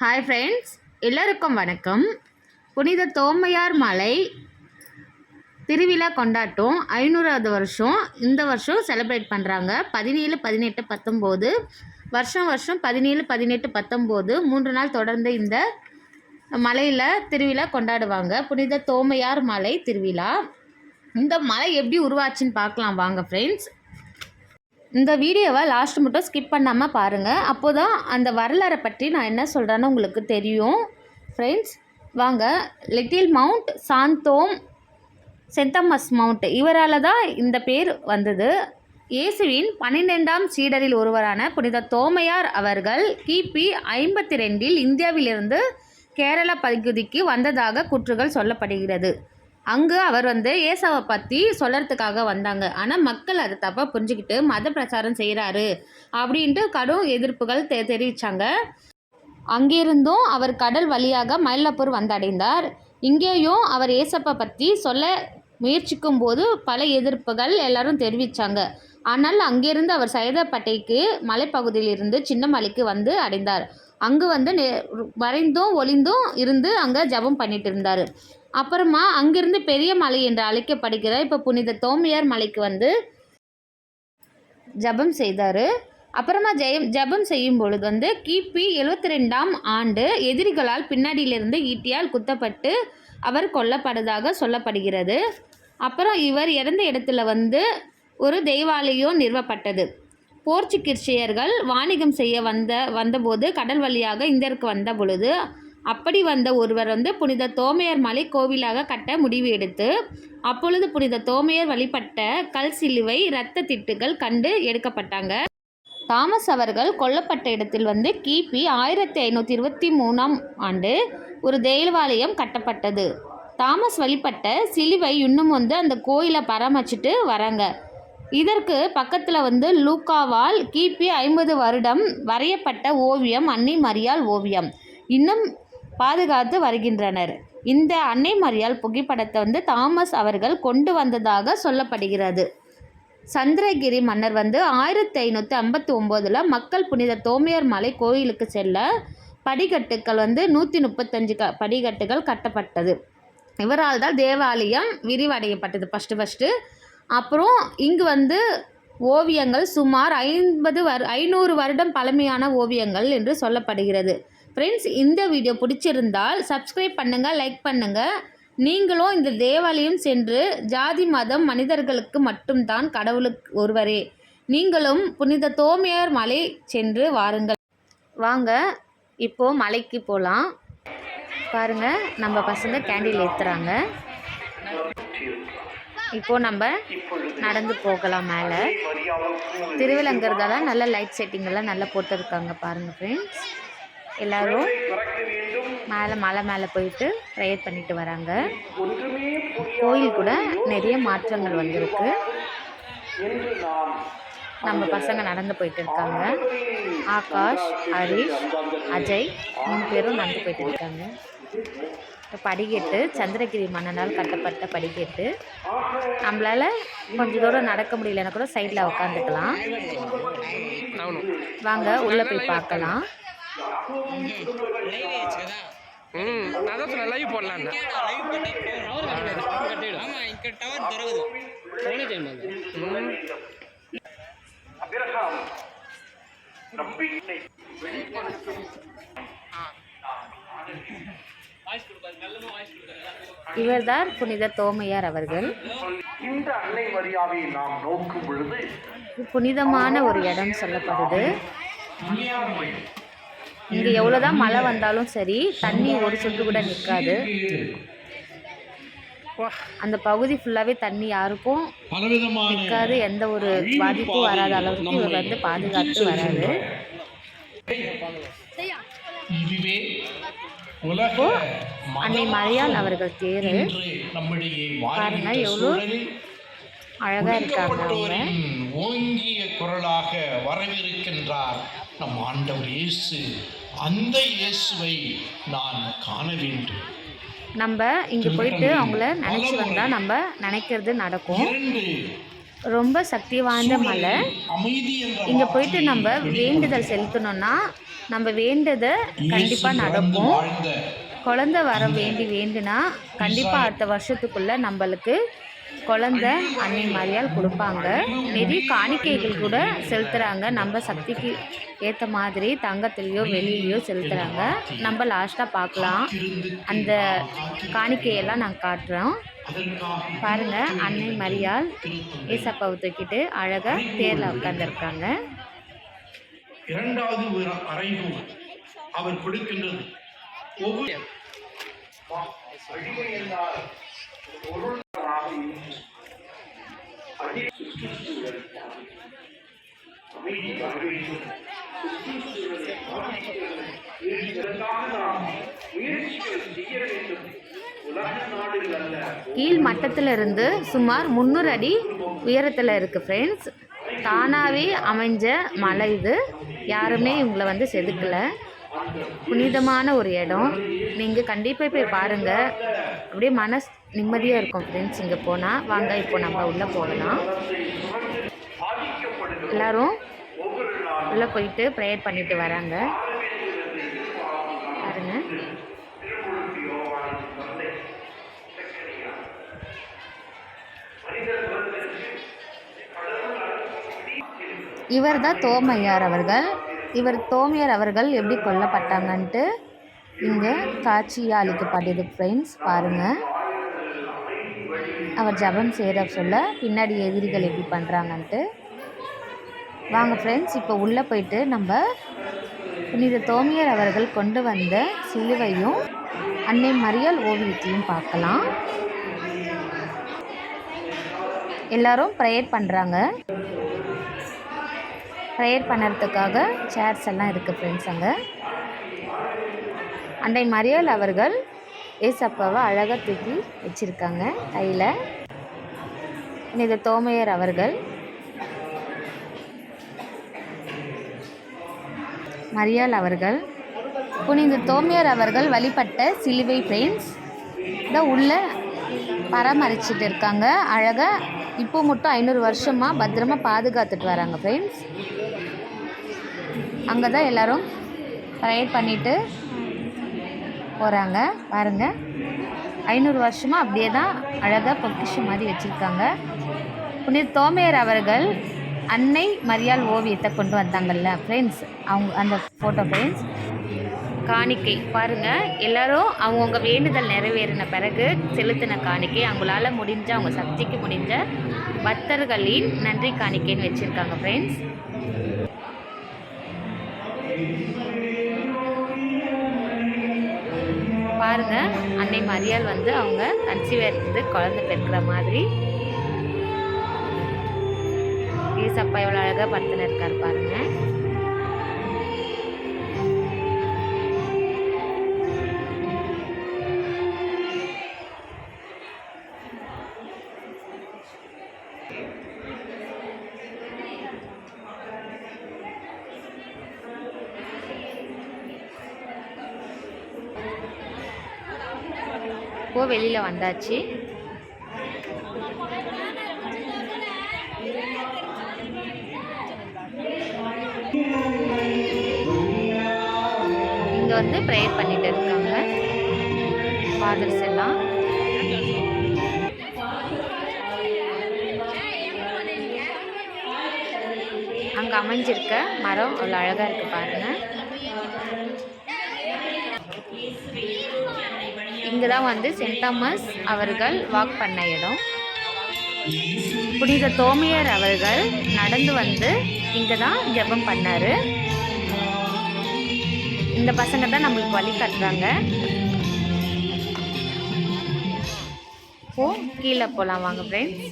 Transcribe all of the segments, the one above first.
Hi friends, எல்லோருக்கும் வணக்கம். புனித தோமையார் மலை திருவிழா கொண்டாட்டம் 500வது வருஷம் இந்த வருஷம் செலிப்ரேட் பண்ணுறாங்க. 17, 18, 19 வருஷம் 17, 18, 19 3 நாள் தொடர்ந்து இந்த மலையில் திருவிழா கொண்டாடுவாங்க. புனித தோமையார் மலை திருவிழா. இந்த மலை எப்படி உருவாச்சுன்னு பார்க்கலாம் வாங்க ஃப்ரெண்ட்ஸ். இந்த வீடியோவை லாஸ்ட் மட்டும் ஸ்கிப் பண்ணாமல் பாருங்கள். அப்போ தான் அந்த வரலாறை பற்றி நான் என்ன சொல்கிறேன்னு உங்களுக்கு தெரியும். ஃப்ரெண்ட்ஸ் வாங்க. Little mount Santhome saint Thomas mount இவரால் தான் இந்த பேர் வந்தது. இயேசுவின் 12ஆம் சீடரில் ஒருவரான புனித தோமையார் அவர்கள் கிபி 52 இந்தியாவிலிருந்து கேரள பகுதிக்கு வந்ததாக கூற்றுகள் சொல்லப்படுகிறது. அங்கு அவர் ஏசாவை பற்றி சொல்கிறதுக்காக வந்தாங்க. ஆனால் மக்கள் அதை தப்பாக புரிஞ்சுக்கிட்டு மத பிரச்சாரம் செய்கிறாரு அப்படின்ட்டு கடும் எதிர்ப்புகள் தெரிவித்தாங்க. அங்கிருந்தும் அவர் கடல் வழியாக மயிலாப்பூர் வந்தடைந்தார். இங்கேயும் அவர் ஏசப்பை பற்றி சொல்ல முயற்சிக்கும் போது பல எதிர்ப்புகள் எல்லாரும் தெரிவித்தாங்க. ஆனால் அங்கிருந்து அவர் சைதாப்பேட்டைக்கு மலைப்பகுதியிலிருந்து சின்ன மலைக்கு அடைந்தார். அங்கு மறைந்தும் ஒளிந்தும் இருந்து அங்கே ஜபம் பண்ணிட்டு இருந்தார். அப்புறமா அங்கிருந்து பெரிய மலை என்று அழைக்கப்படுகிற இப்போ புனித தோமையார் மலைக்கு ஜபம் செய்தார். அப்புறமா ஜபம் செய்யும் பொழுது கிபி 72ஆம் ஆண்டு எதிரிகளால் பின்னாடியிலிருந்து ஈட்டியால் குத்தப்பட்டு அவர் கொல்லப்படுவதாக சொல்லப்படுகிறது. அப்புறம் இவர் இறந்த இடத்துல ஒரு தெய்வாலயம் நிறுவப்பட்டது. போர்ச்சுகீசியர்கள் வாணிகம் செய்ய வந்தபோது கடல் வழியாக இந்தியருக்கு வந்த பொழுது அப்படி வந்த ஒருவர் புனித தோமையார் மலை கோவிலாக கட்ட முடிவு எடுத்து அப்பொழுது புனித தோமையார் வழிபட்ட கல் சிலுவை இரத்த திட்டுகள் கண்டு எடுக்கப்பட்டாங்க. தாமஸ் அவர்கள் கொல்லப்பட்ட இடத்தில் கிபி 1523ஆம் ஆண்டு ஒரு தேவாலயம் கட்டப்பட்டது. தாமஸ் வழிபட்ட சிலுவை இன்னும் அந்த கோயிலை பராமரிச்சுட்டு வராங்க. இதற்கு பக்கத்தில் லூக்காவால் கிபி 50 வருடம் வரையப்பட்ட ஓவியம் அன்னை மரியாள் ஓவியம் இன்னும் பாதுகாத்து வருகின்றனர். இந்த அன்னை மரியாள் புகைப்படத்தை தாமஸ் அவர்கள் கொண்டு வந்ததாக சொல்லப்படுகிறது. சந்திரகிரி மன்னர் 1559 மக்கள் புனித தோமையார் மலை கோயிலுக்கு செல்ல படிக்கட்டுகள் 135 படிக்கட்டுகள் கட்டப்பட்டது. இவரால் தான் தேவாலயம் விரிவடையப்பட்டது ஃபஸ்ட்டு. அப்புறம் இங்கு ஓவியங்கள் சுமார் 500 வருடம் பழமையான ஓவியங்கள் என்று சொல்லப்படுகிறது. ஃப்ரெண்ட்ஸ், இந்த வீடியோ பிடிச்சிருந்தால் சப்ஸ்கிரைப் பண்ணுங்கள், லைக் பண்ணுங்கள். நீங்களும் இந்த தேவாலயம் சென்று ஜாதி மதம் மனிதர்களுக்கு மட்டும்தான் கடவுளுக்கு ஒருவரே. நீங்களும் புனித தோமையார் மலை சென்று வாருங்கள். வாங்க இப்போது மலைக்கு போகலாம். பாருங்கள், நம்ம பசங்க கேண்டில் ஏற்றுறாங்க. இப்போது நம்ம நடந்து போகலாம். மேலே திருவிழாங்கிறதால நல்ல லைட் செட்டிங்கெல்லாம் நல்லா போட்டுருக்காங்க. பாருங்கள் ஃப்ரெண்ட்ஸ், எல்லோரும் மலை மேலே போயிட்டு ப்ரேயர் பண்ணிட்டு வராங்க. கோயில் கூட நிறைய மாற்றங்கள் வந்திருக்கு. நம்ம பசங்க நடந்து போயிட்டு இருக்காங்க. ஆகாஷ், ஹரிஷ், அஜய் 3 பேரும் நடந்து போயிட்டு இருக்காங்க. படிக்கட்டு சந்திரகிரி மன்னனால் கட்டப்பட்ட படிக்கட்டு. நம்மளால் கொஞ்சம் தூரம் நடக்க முடியலன்னா கூட சைடில் உட்காந்துக்கலாம். வாங்க உள்ளே போய் பார்க்கலாம். இவர்தான் புனித தோமையார் அவர்கள். இந்த அன்னை மரியாதை நாம் நோக்கும் பொழுது புனிதமான ஒரு இடம் சொல்லப்படுது. இங்கே எவ்வளோதான் மழை வந்தாலும் சரி, தண்ணி ஒரு சொட்டு கூட நிற்காது. அந்த பகுதி ஃபுல்லாகவே தண்ணி யாருக்கும் நிற்காது. எந்த ஒரு பாதிப்பும் வராத அளவுக்கு இவர் பாதுகாத்து வராது. அன்னை மரியாள் அவர்கள் தேர் பாருங்க, எவ்வளோ அழகாக இருக்காங்க. அவங்க ஓங்கிய குரலாக வரவிருக்கின்றார் நம் ஆண்டவர் இயேசு. அந்த இயேசுவை நான் காண வேண்டும். நம்ம இங்கே போயிட்டு அவங்கள நினச்சி வந்தால் நம்ம நினைக்கிறது நடக்கும். ரொம்ப சக்தி வாய்ந்த மலை. இங்கே போயிட்டு நம்ம வேண்டுதல் செலுத்தணும்னா நம்ம வேண்டதை கண்டிப்பாக நடக்கும். குழந்தை வர வேண்டுனா கண்டிப்பாக அடுத்த வருஷத்துக்குள்ளே நம்மளுக்கு குழந்தை அன்னை மரியாள் கொடுப்பாங்க. நிறைய காணிக்கைகள் கூட செலுத்துகிறாங்க. நம்ம சக்திக்கு ஏற்ற மாதிரி தங்கத்துலேயோ வெளியிலையோ செலுத்துகிறாங்க. நம்ம லாஸ்ட்டாக பார்க்கலாம். அந்த காணிக்கையெல்லாம் நான் காட்டுறோம் பாருங்கள். அன்னை மரியாள் ஏசப்பாவை தூக்கிட்டு அழகாக தேரில் உட்காந்துருக்காங்க. இரண்டாவது அறைகூவல் அவர் கொடுக்கின்றது. ஒவ்வொரு கீழ் மட்டத்திலிருந்து சுமார் 300 அடி உயரத்தில் இருக்குது ஃப்ரெண்ட்ஸ். தானாகவே அமைஞ்ச மலை இது. யாருமே இவங்களை வந்து செதுக்கலை. புனிதமான ஒரு இடம். நீங்கள் கண்டிப்பாக போய் பாருங்கள். அப்படியே மனசு நிம்மதியாக இருக்கும் ஃப்ரெண்ட்ஸ் இங்கே போனால். வாங்க இப்போ நம்ம உள்ளே போகலாம். எல்லோரும் உள்ளே போயிட்டு ப்ரேயர் பண்ணிட்டு வராங்க பாருங்கள். இவர் தான் தோமையார் அவர்கள். தோமையார் அவர்கள் எப்படி கொல்லப்பட்டாங்கன்ட்டு இங்கே காட்சியாக அளிக்கப்படுது ஃப்ரெண்ட்ஸ். பாருங்கள், அவர் ஜபம் செய்கிற சொல்ல பின்னாடி எதிரிகள் எப்படி பண்ணுறாங்கன்ட்டு. வாங்க ஃப்ரெண்ட்ஸ், இப்போ உள்ளே போயிட்டு நம்ம புனித தோமையார் அவர்கள் கொண்டு வந்த சிலுவையும் அன்னை மரியாள் ஓவியத்தையும் பார்க்கலாம். எல்லாரும் ப்ரேயர் பண்ணுறாங்க. ப்ரேயர் பண்ணுறதுக்காக சேர்ஸ் எல்லாம் இருக்குது ஃப்ரெண்ட்ஸ். அங்கே அன்னை மரியாள் அவர்கள் ஏசப்பாவை அழகாக தூக்கி வச்சுருக்காங்க கையில். புனித தோமையார் அவர்கள் மரியாள் அவர்கள் புனித தோமையார் அவர்கள் வழிபட்ட சிலுவை ஃப்ரெண்ட்ஸ் தான் உள்ளே பராமரிச்சுட்டு இருக்காங்க. அழகாக இப்போ மட்டும் 500 வருஷமாக பத்திரமாக பாதுகாத்துட்டு வராங்க ஃப்ரெண்ட்ஸ். அங்கே தான் எல்லோரும் ப்ரேயர் பண்ணிவிட்டு போகிறாங்க பாருங்கள். 500 வருஷமாக அப்படியே தான் அழகாக பொக்கிஷம் மாதிரி வச்சுருக்காங்க. புனித தோமையார் அவர்கள் அன்னை மரியாள் ஓவியத்தை கொண்டு வந்தாங்கல்ல ஃப்ரெண்ட்ஸ், அவங்க அந்த ஃபோட்டோ ஃப்ரெண்ட்ஸ். காணிக்கை பாருங்கள். எல்லோரும் அவங்கவுங்க வேண்டுதல் நிறைவேறின பிறகு செலுத்தின காணிக்கை, அவங்களால முடிஞ்ச அவங்க சக்திக்கு முடிஞ்ச பக்தர்களின் நன்றி காணிக்கைன்னு வச்சுருக்காங்க ஃப்ரெண்ட்ஸ். பாருங்கள், அன்னை மரியாள் வந்து அவங்க கன்சீவாக இருந்து குழந்தை பெறுக்கிற மாதிரி ஏசப்பா எவ்வளோ அழகாக படுத்துன்னு இருக்கார் பாருங்கள். இப்போ வெளியில் வந்தாச்சு. இங்கே வந்து ப்ரேயர் பண்ணிட்டு இருக்காங்க ஃபாதர்ஸ் எல்லாம். அங்கே அமைஞ்சிருக்க மரம் அவ்வளோ அழகாக இருக்குது பாருங்கள். இங்கே தான் வந்து சென்ட் தாமஸ் அவர்கள் வாக் பண்ண இடம். புனித தோமையார் அவர்கள் நடந்து வந்து இங்கே தான் ஜெபம் பண்ணார். இந்த பசங்க தான் நம்மளுக்கு வழி காட்டுறாங்க. கீழே போகலாம் வாங்க ஃப்ரெண்ட்ஸ்.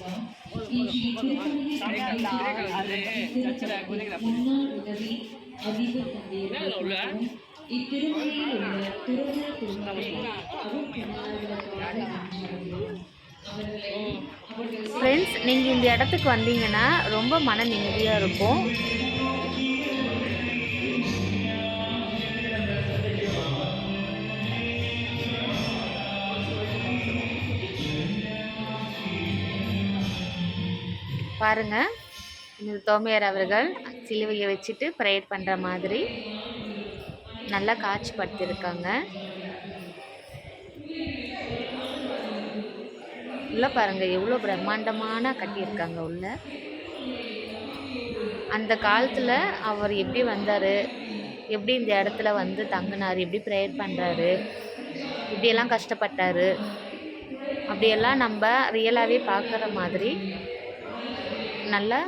ஃப்ரெண்ட்ஸ், நீங்கள் இந்த இடத்துக்கு வந்தீங்கன்னா ரொம்ப மன நிம்மதியாக இருக்கும். பாருங்க, இந்த தோமையார் அவர்கள் சிலுவையை வச்சுட்டு ப்ரேயர் பண்ணுற மாதிரி நல்லா காட்சிப்படுத்தியிருக்காங்க. உள்ள பாருங்க எவ்வளோ பிரம்மாண்டமான கட்டியிருக்காங்க உள்ள. அந்த காலத்தில் அவர் எப்படி வந்தார், எப்படி இந்த இடத்துல வந்து தங்கினார், எப்படி ப்ரேயர் பண்ணுறாரு, இப்படியெல்லாம் கஷ்டப்பட்டார், அப்படியெல்லாம் நம்ம ரியலாகவே பார்க்குற மாதிரி நல்லா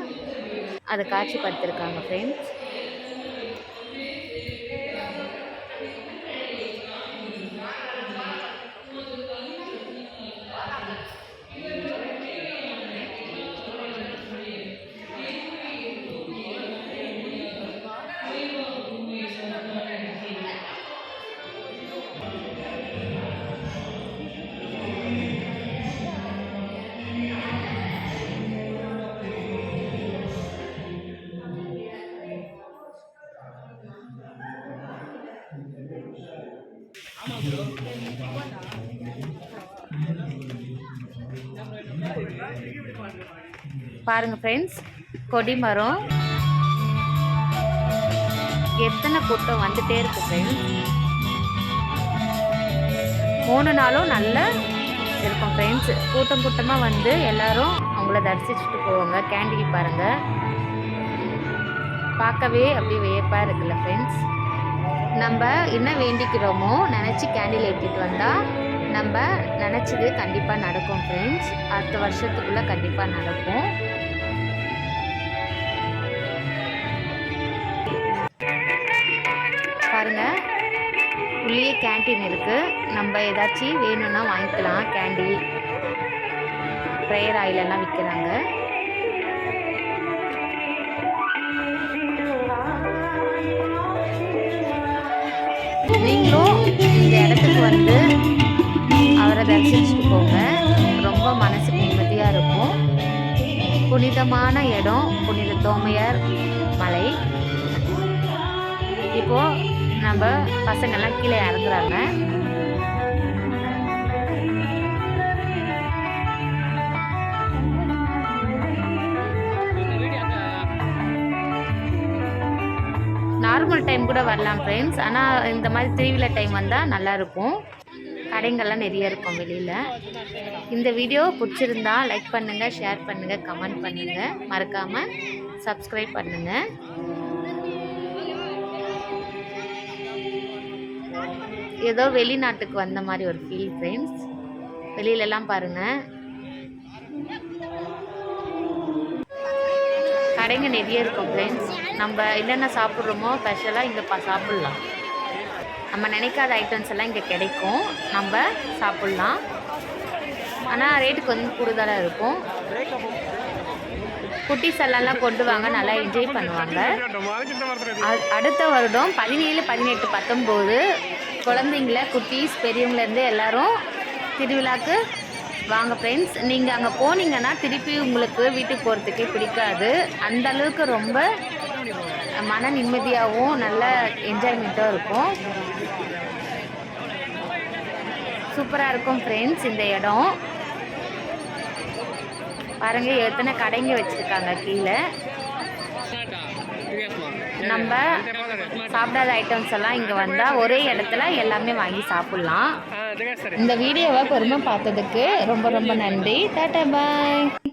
அதை காட்சிப்படுத்தியிருக்காங்க ஃப்ரெண்ட்ஸ். பாருங்க ஃப்ரெண்ட்ஸ், கொடிமரம் எத்தனை கூட்டம் வந்துட்டே இருக்கு ஃப்ரெண்ட்ஸ். 3 நாளும் நல்லா இருக்கும் ஃப்ரெண்ட்ஸ். கூட்டம் கூட்டமாக வந்து எல்லாரும் அவங்கள தரிசிச்சுட்டு போவாங்க. கேண்டில் பாருங்க, பார்க்கவே அப்படியே வியப்பாக இருக்குல்ல ஃப்ரெண்ட்ஸ். நம்ம என்ன வேண்டிக்கிறோமோ நினச்சி கேண்டில் ஏற்றிட்டு வந்தால் நம்ம நினச்சது கண்டிப்பாக நடக்கும் ஃப்ரெண்ட்ஸ். அடுத்த வருஷத்துக்குள்ளே கண்டிப்பாக நடக்கும். பாருங்கள், உள்ளே கேண்டீன் இருக்குது. நம்ம ஏதாச்சும் வேணும்னா வாங்கிக்கலாம். கேண்டில், ப்ரேயர் ஆயிலெல்லாம் விற்கிறாங்க. நீங்களும் இந்த இடத்துக்கு வந்து அவரை தரிசிச்சுட்டு போங்க. ரொம்ப மனசுக்கு நிம்மதியாக இருக்கும். புனிதமான இடம், புனித தோமையார் மலை. இப்போது நம்ம பசங்கள்லாம் கீழே இறங்குறாங்க. நார்மல் டைம் கூட வரலாம் ஃப்ரெண்ட்ஸ். ஆனால் இந்த மாதிரி திருவிழா டைம் வந்தால் நல்லாயிருக்கும். கடைங்கள்லாம் நிறைய இருக்கும் வெளியில். இந்த வீடியோ பிடிச்சிருந்தா லைக் பண்ணுங்கள், ஷேர் பண்ணுங்கள், கமெண்ட் பண்ணுங்கள். மறக்காமல் சப்ஸ்கிரைப் பண்ணுங்கள். ஏதோ வெளிநாட்டுக்கு வந்த மாதிரி ஒரு ஃபீல் ஃப்ரெண்ட்ஸ். வெளியிலலாம் பாருங்கள், கடைங்க நிறைய இருக்கும் ஃப்ரெண்ட்ஸ். நம்ம என்னென்ன சாப்பிட்றோமோ ஸ்பெஷலாக இங்கே சாப்பிட்லாம். நம்ம நினைக்காத ஐட்டம்ஸ் எல்லாம் இங்கே கிடைக்கும், நம்ம சாப்பிட்லாம். ஆனால் ரேட்டு கொஞ்சம் கூடுதலாக இருக்கும். குட்டீஸ் எல்லாம் கொண்டு வாங்க, நல்லா என்ஜாய் பண்ணுவாங்க. அடுத்த வருடம் 17, 18, 19 குழந்தைங்கள, குட்டீஸ், பெரியவங்களேருந்து எல்லோரும் திருவிழாக்கு வாங்க ஃப்ரெண்ட்ஸ். நீங்கள் அங்கே போனீங்கன்னா திருப்பி உங்களுக்கு வீட்டுக்கு போகிறதுக்கே பிடிக்காது. அந்த அளவுக்கு ரொம்ப மன நிம்மதியாகவும் நல்ல என்ஜாய்மெண்ட்டாக இருக்கும். சூப்பராக இருக்கும் ஃப்ரெண்ட்ஸ். இந்த இடம் பாருங்கள், எத்தனை கடைங்க வச்சுருக்காங்க கீழே. நம்ம சாப்பிடாத ஐட்டம்ஸ் எல்லாம் இங்கே வந்தால் ஒரே இடத்துல எல்லாமே வாங்கி சாப்பிட்லாம். இந்த வீடியோவை பொறுமை பார்த்ததுக்கு ரொம்ப ரொம்ப நன்றி. டாடா பாய்.